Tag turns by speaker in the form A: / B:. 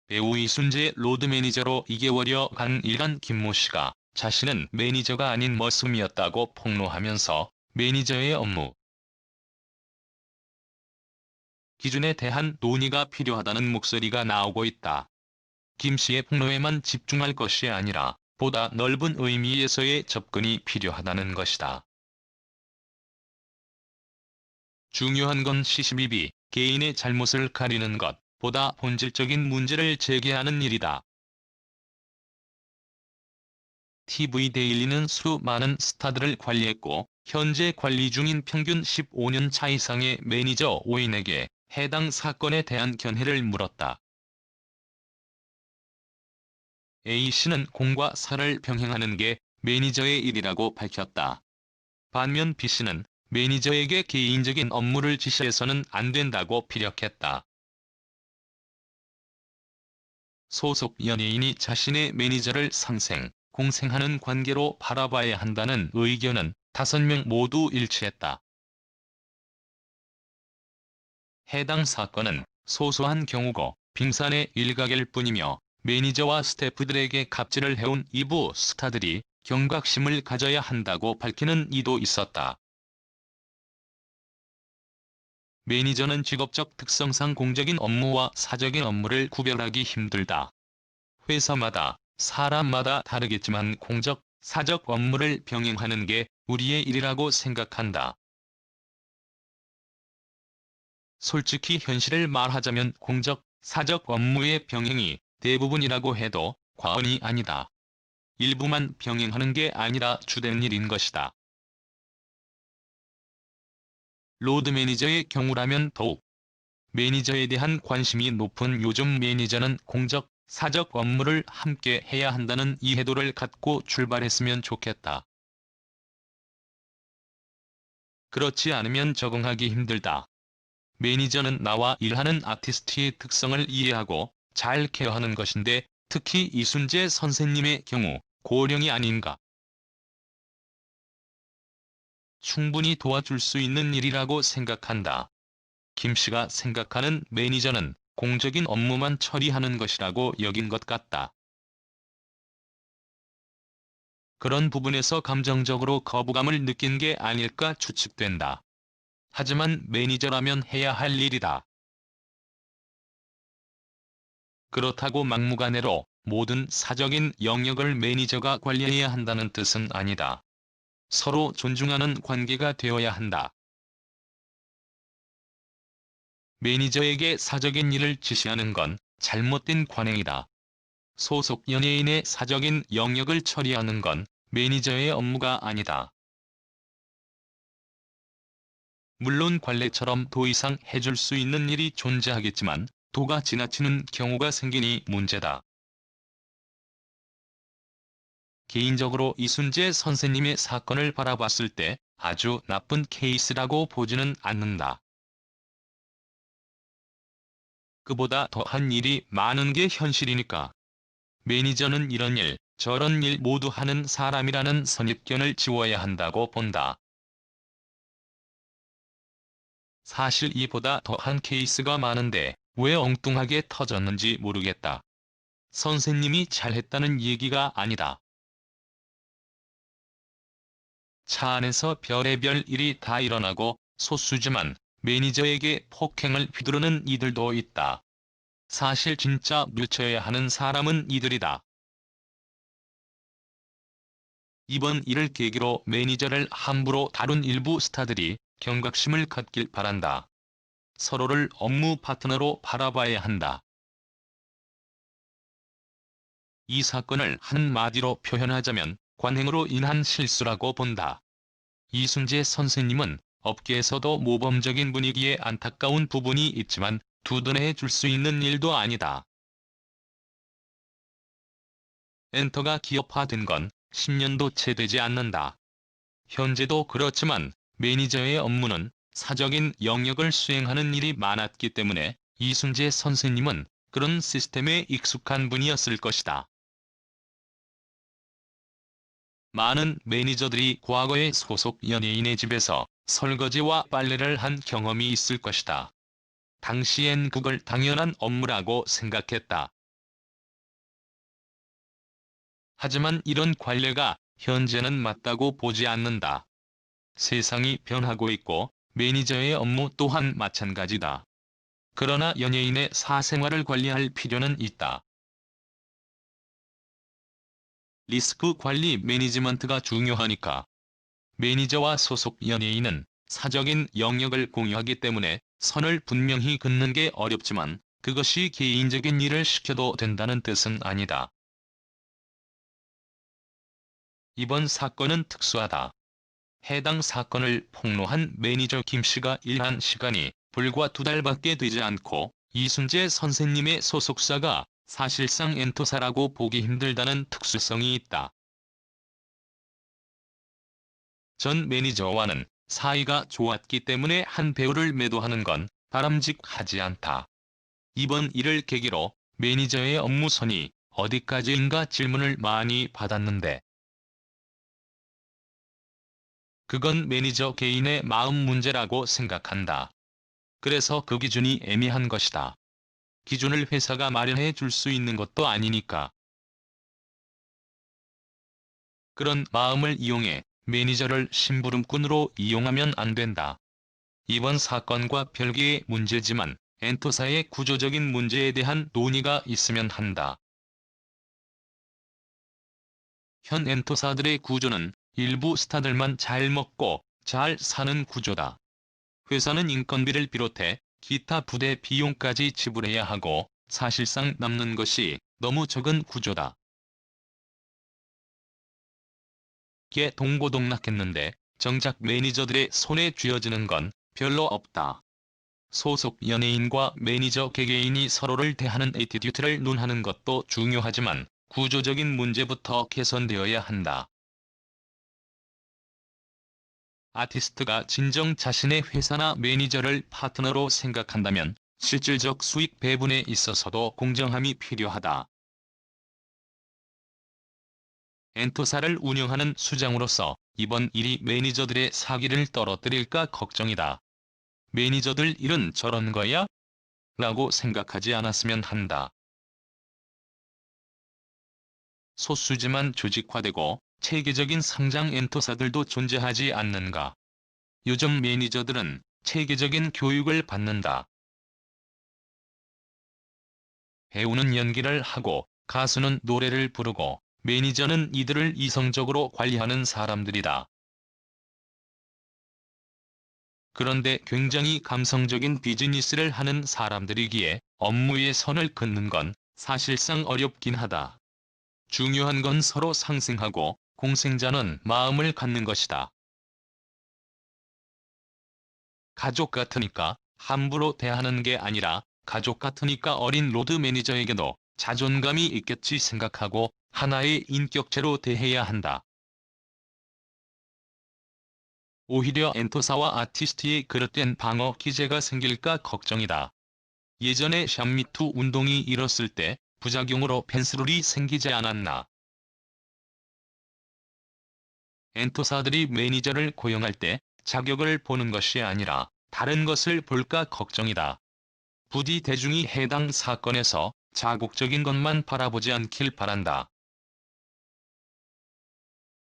A: 배우 이순재의 로드 매니저로 2개월여 간 일간 김모 씨가 자신은 매니저가 아닌 머슴이었다고 폭로하면서 매니저의 업무 기준에 대한 논의가 필요하다는 목소리가 나오고 있다. 김 씨의 폭로에만 집중할 것이 아니라 보다 넓은 의미에서의 접근이 필요하다는 것이다. 중요한 건 시시비비 개인의 잘못을 가리는 것보다 본질적인 문제를 제기하는 일이다. TV데일리는 수많은 스타들을 관리했고 현재 관리 중인 평균 15년 차 이상의 매니저 5인에게 해당 사건에 대한 견해를 물었다. A씨는 공과 사를 병행하는 게 매니저의 일이라고 밝혔다. 반면 B씨는 매니저에게 개인적인 업무를 지시해서는 안 된다고 피력했다. 소속 연예인이 자신의 매니저를 상생, 공생하는 관계로 바라봐야 한다는 의견은 5명 모두 일치했다. 해당 사건은 소소한 경우고 빙산의 일각일 뿐이며 매니저와 스태프들에게 갑질을 해온 일부 스타들이 경각심을 가져야 한다고 밝히는 이도 있었다. 매니저는 직업적 특성상 공적인 업무와 사적인 업무를 구별하기 힘들다. 회사마다, 사람마다 다르겠지만 공적, 사적 업무를 병행하는 게 우리의 일이라고 생각한다. 솔직히 현실을 말하자면 공적, 사적 업무의 병행이 대부분이라고 해도 과언이 아니다. 일부만 병행하는 게 아니라 주된 일인 것이다. 로드 매니저의 경우라면 더욱 매니저에 대한 관심이 높은 요즘 매니저는 공적, 사적 업무를 함께 해야 한다는 이해도를 갖고 출발했으면 좋겠다. 그렇지 않으면 적응하기 힘들다. 매니저는 나와 일하는 아티스트의 특성을 이해하고 잘 케어하는 것인데 특히 이순재 선생님의 경우 고령이 아닌가. 충분히 도와줄 수 있는 일이라고 생각한다. 김 씨가 생각하는 매니저는 공적인 업무만 처리하는 것이라고 여긴 것 같다. 그런 부분에서 감정적으로 거부감을 느낀 게 아닐까 추측된다. 하지만 매니저라면 해야 할 일이다. 그렇다고 막무가내로 모든 사적인 영역을 매니저가 관리해야 한다는 뜻은 아니다. 서로 존중하는 관계가 되어야 한다. 매니저에게 사적인 일을 지시하는 건 잘못된 관행이다. 소속 연예인의 사적인 영역을 처리하는 건 매니저의 업무가 아니다. 물론 관례처럼 더 이상 해줄 수 있는 일이 존재하겠지만 도가 지나치는 경우가 생기니 문제다. 개인적으로 이순재 선생님의 사건을 바라봤을 때 아주 나쁜 케이스라고 보지는 않는다. 그보다 더한 일이 많은 게 현실이니까. 매니저는 이런 일, 저런 일 모두 하는 사람이라는 선입견을 지워야 한다고 본다. 사실 이보다 더한 케이스가 많은데 왜 엉뚱하게 터졌는지 모르겠다. 선생님이 잘했다는 얘기가 아니다. 차 안에서 별의별 일이 다 일어나고 소수지만 매니저에게 폭행을 휘두르는 이들도 있다. 사실 진짜 밀쳐야 하는 사람은 이들이다. 이번 일을 계기로 매니저를 함부로 다룬 일부 스타들이 경각심을 갖길 바란다. 서로를 업무 파트너로 바라봐야 한다. 이 사건을 한마디로 표현하자면 관행으로 인한 실수라고 본다. 이순재 선생님은 업계에서도 모범적인 분위기에 안타까운 부분이 있지만 두드러해 줄 수 있는 일도 아니다. 엔터가 기업화된 건 10년도 채 되지 않는다. 현재도 그렇지만 매니저의 업무는 사적인 영역을 수행하는 일이 많았기 때문에 이순재 선생님은 그런 시스템에 익숙한 분이었을 것이다. 많은 매니저들이 과거의 소속 연예인의 집에서 설거지와 빨래를 한 경험이 있을 것이다. 당시엔 그걸 당연한 업무라고 생각했다. 하지만 이런 관례가 현재는 맞다고 보지 않는다. 세상이 변하고 있고 매니저의 업무 또한 마찬가지다. 그러나 연예인의 사생활을 관리할 필요는 있다. 리스크 관리 매니지먼트가 중요하니까. 매니저와 소속 연예인은 사적인 영역을 공유하기 때문에 선을 분명히 긋는 게 어렵지만 그것이 개인적인 일을 시켜도 된다는 뜻은 아니다. 이번 사건은 특수하다. 해당 사건을 폭로한 매니저 김 씨가 일한 시간이 불과 2달밖에 되지 않고 이순재 선생님의 소속사가 사실상 엔토사라고 보기 힘들다는 특수성이 있다. 전 매니저와는 사이가 좋았기 때문에 한 배우를 매도하는 건 바람직하지 않다. 이번 일을 계기로 매니저의 업무선이 어디까지인가 질문을 많이 받았는데 그건 매니저 개인의 마음 문제라고 생각한다. 그래서 그 기준이 애매한 것이다. 기준을 회사가 마련해 줄 수 있는 것도 아니니까. 그런 마음을 이용해 매니저를 심부름꾼으로 이용하면 안 된다. 이번 사건과 별개의 문제지만 엔토사의 구조적인 문제에 대한 논의가 있으면 한다. 현 엔토사들의 구조는 일부 스타들만 잘 먹고 잘 사는 구조다. 회사는 인건비를 비롯해 기타 부대 비용까지 지불해야 하고 사실상 남는 것이 너무 적은 구조다. 게 동고동락했는데 정작 매니저들의 손에 쥐어지는 건 별로 없다. 소속 연예인과 매니저 개개인이 서로를 대하는 애티튜드를 논하는 것도 중요하지만 구조적인 문제부터 개선되어야 한다. 아티스트가 진정 자신의 회사나 매니저를 파트너로 생각한다면 실질적 수익 배분에 있어서도 공정함이 필요하다. 엔토사를 운영하는 수장으로서 이번 일이 매니저들의 사기를 떨어뜨릴까 걱정이다. 매니저들 일은 저런 거야? 라고 생각하지 않았으면 한다. 소수지만 조직화되고 체계적인 상장 엔토사들도 존재하지 않는가. 요즘 매니저들은 체계적인 교육을 받는다. 배우는 연기를 하고 가수는 노래를 부르고 매니저는 이들을 이성적으로 관리하는 사람들이다. 그런데 굉장히 감성적인 비즈니스를 하는 사람들이기에 업무의 선을 긋는 건 사실상 어렵긴 하다. 중요한 건 서로 상생하고 공생자는 마음을 갖는 것이다. 가족 같으니까 함부로 대하는 게 아니라 가족 같으니까 어린 로드 매니저에게도 자존감이 있겠지 생각하고 하나의 인격체로 대해야 한다. 오히려 엔토사와 아티스트의 그릇된 방어 기제가 생길까 걱정이다. 예전에 샵미투 운동이 일었을 때 부작용으로 펜스룰이 생기지 않았나. 엔토사들이 매니저를 고용할 때 자격을 보는 것이 아니라 다른 것을 볼까 걱정이다. 부디 대중이 해당 사건에서 자국적인 것만 바라보지 않길 바란다.